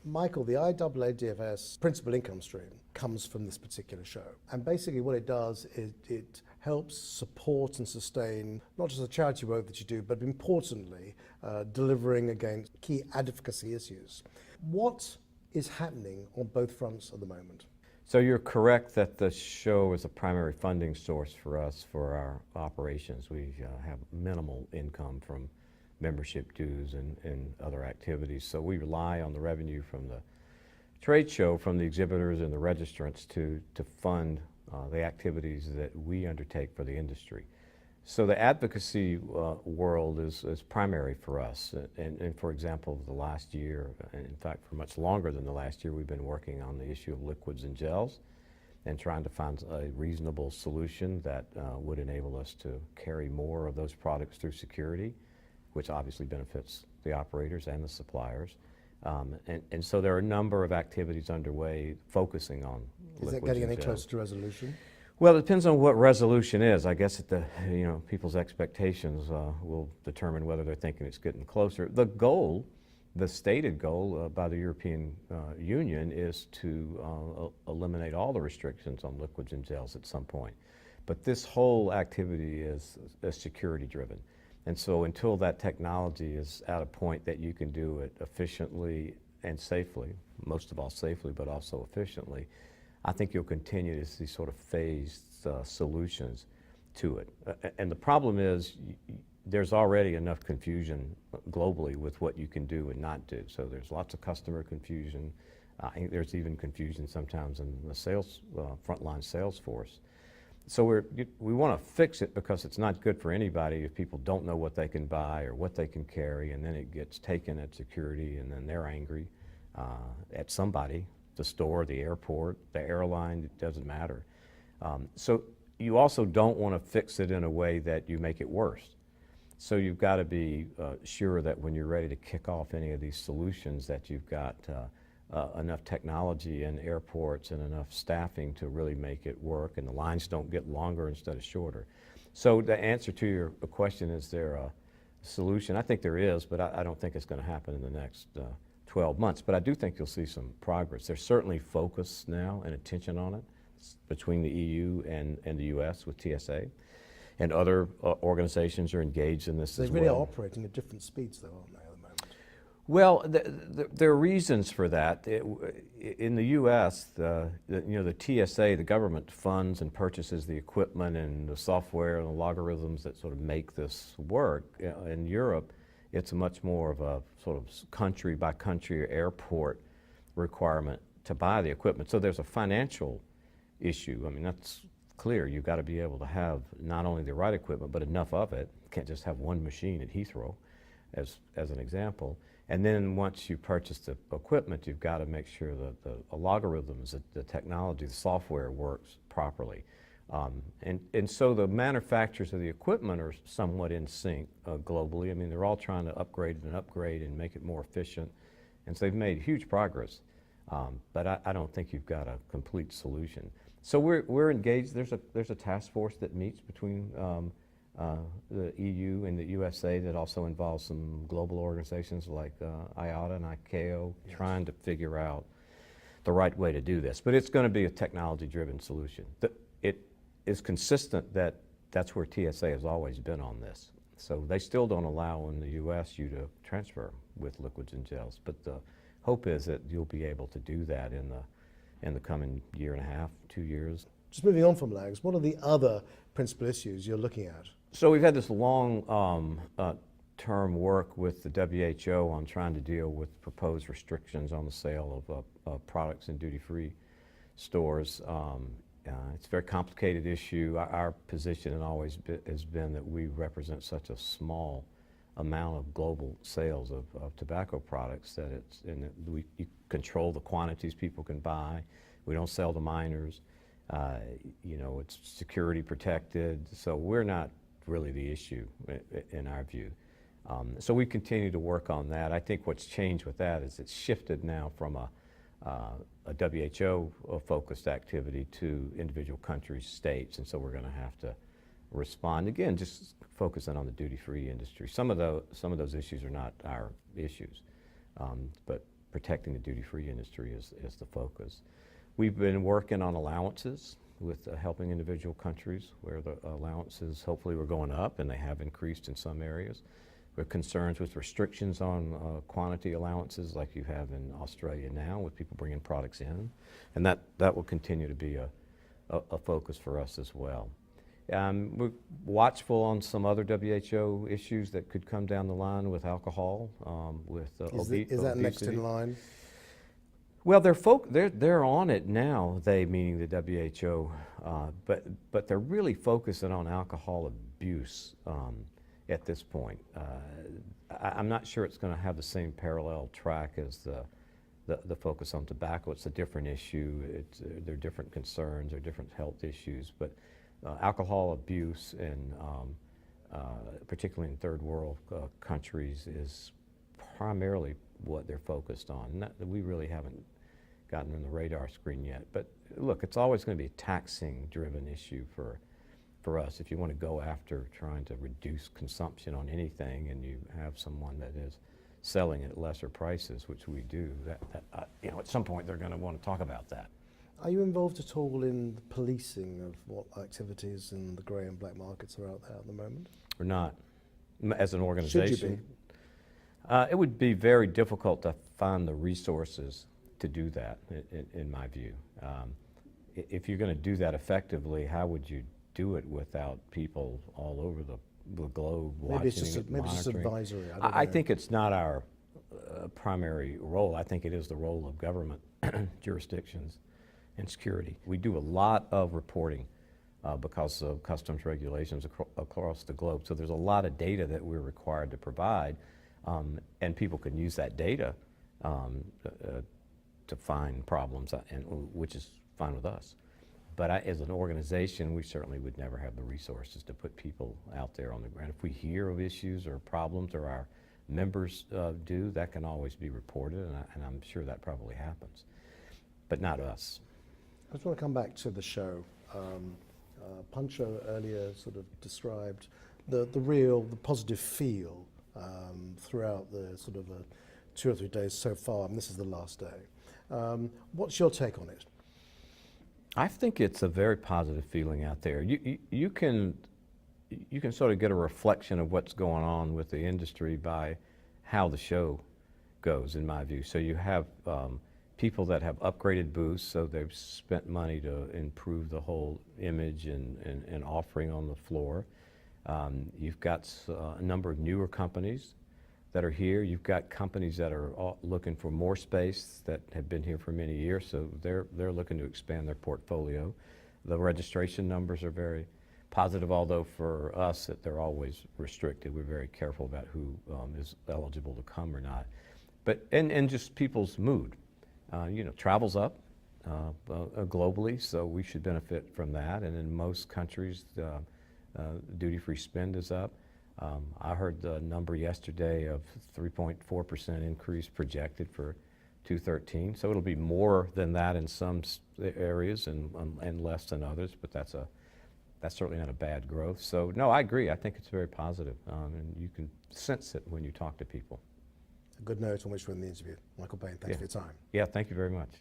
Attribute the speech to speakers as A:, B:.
A: Michael, the IAADFS principal income stream comes from this particular show. And basically what it does is it helps support and sustain not just the charity work that you do, but importantly, delivering against key advocacy issues. What is happening on both fronts at the moment?
B: So you're correct that the show is a primary funding source for us for our operations. We have minimal income from membership dues and other activities. So we rely on the revenue from the trade show, from the exhibitors and the registrants to fund the activities that we undertake for the industry. So the advocacy world is primary for us. And for example, the last year, and in fact for much longer than the last year, we've been working on the issue of liquids and gels and trying to find a reasonable solution that would enable us to carry more of those products through security, which obviously benefits the operators and the suppliers. And so there are a number of activities underway focusing on liquids and gels.
A: Is that getting any closer to resolution?
B: Well, it depends on what resolution is. I guess people's expectations will determine whether they're thinking it's getting closer. The goal, the stated goal by the European Union is to eliminate all the restrictions on liquids and gels at some point. But this whole activity is security driven. And so until that technology is at a point that you can do it efficiently and safely, most of all safely, but also efficiently, I think you'll continue to see sort of phased solutions to it. And the problem is there's already enough confusion globally with what you can do and not do. So there's lots of customer confusion. I think there's even confusion sometimes in the sales, frontline sales force. So we want to fix it because it's not good for anybody if people don't know what they can buy or what they can carry, and then it gets taken at security, and then they're angry at somebody, the store, the airport, the airline, it doesn't matter. So you also don't want to fix it in a way that you make it worse. So you've got to be sure that when you're ready to kick off any of these solutions that you've got enough technology in airports and enough staffing to really make it work, and the lines don't get longer instead of shorter. So the answer to your question, is there a solution? I think there is, but I don't think it's going to happen in the next 12 months. But I do think you'll see some progress. There's certainly focus now and attention on it between the EU and the US with TSA. And other organizations are engaged in this as well.
A: They really are operating at different speeds though, aren't they, at the moment?
B: Well, there are reasons for that. In the U.S., the TSA, the government funds and purchases the equipment and the software and the logarithms that sort of make this work. In Europe, it's much more of a sort of country by country or airport requirement to buy the equipment. So there's a financial issue. I mean, that's clear. You've got to be able to have not only the right equipment, but enough of it. You can't just have one machine at Heathrow, as an example. And then once you purchase the equipment, you've got to make sure that the logarithms, the technology, the software works properly. And so the manufacturers of the equipment are somewhat in sync globally. I mean, they're all trying to upgrade and make it more efficient. And so they've made huge progress. But I don't think you've got a complete solution. So we're engaged. There's a task force that meets between the EU and the USA that also involves some global organizations like IATA and ICAO, yes, trying to figure out the right way to do this. But it's going to be a technology-driven solution. It is consistent that that's where TSA has always been on this. So they still don't allow in the US you to transfer with liquids and gels. But the hope is that you'll be able to do that in the coming year and a half, 2 years.
A: Just moving on from LAGS, what are the other principal issues you're looking at?
B: So we've had this long term work with the WHO on trying to deal with proposed restrictions on the sale of products in duty-free stores. It's a very complicated issue. Our position has been that we represent such a small amount of global sales of tobacco products that you control the quantities people can buy. We don't sell to minors. It's security protected, so we're not really the issue in our view. So we continue to work on that. I think what's changed with that is it's shifted now from a WHO-focused activity to individual countries, states, and so we're going to have to respond. Again, just focusing on the duty-free industry. Some of those issues are not our issues, but protecting the duty-free industry is the focus. We've been working on allowances with helping individual countries where the allowances hopefully were going up, and they have increased in some areas. We have concerns with restrictions on quantity allowances like you have in Australia now with people bringing products in, and that will continue to be a focus for us as well. We're watchful on some other WHO issues that could come down the line with alcohol, with obesity.
A: Is that next in line?
B: Well, they're on it now. They, meaning the WHO, but they're really focusing on alcohol abuse at this point. I'm not sure it's going to have the same parallel track as the focus on tobacco. It's a different issue. There are different concerns, there are different health issues, but alcohol abuse, and particularly in third world countries, is primarily what they're focused on. We really haven't gotten on the radar screen yet. But look, it's always going to be a taxing-driven issue for us. If you want to go after trying to reduce consumption on anything, and you have someone that is selling at lesser prices, which we do, at some point they're going to want to talk about that.
A: Are you involved at all in the policing of what activities in the grey and black markets are out there at the moment?
B: We're not, as an organization.
A: Should you be?
B: It would be very difficult to find the resources to do that, in my view. If you're going to do that effectively, how would you do it without people all over the globe watching it,
A: maybe it's just
B: monitoring?
A: advisory.
B: I think it's not our primary role. I think it is the role of government jurisdictions and security. We do a lot of reporting because of customs regulations across the globe. So there's a lot of data that we're required to provide, and people can use that data to find problems, which is fine with us. But as an organization, we certainly would never have the resources to put people out there on the ground. If we hear of issues or problems, or our members do, that can always be reported, and I'm sure that probably happens, but not us.
A: I just want to come back to the show. Pancho earlier sort of described the positive feel throughout the sort of 2 or 3 days so far, and this is the last day. What's your take on it?
B: I think it's a very positive feeling out there. You can sort of get a reflection of what's going on with the industry by how the show goes, in my view. So you have people that have upgraded booths, so they've spent money to improve the whole image and offering on the floor. You've got a number of newer companies that are here. You've got companies that are looking for more space that have been here for many years, so they're looking to expand their portfolio. The registration numbers are very positive, although for us they're always restricted. We're very careful about who is eligible to come or not. But and just people's mood. Travel's up globally, so we should benefit from that. And in most countries, duty-free spend is up. I heard the number yesterday of 3.4% increase projected for 2013. So it'll be more than that in some areas and less than others, but that's certainly not a bad growth. So no, I agree. I think it's very positive, and you can sense it when you talk to people.
A: A good note on which we're in the interview. Michael Bain, thanks for your time.
B: Yeah, thank you very much.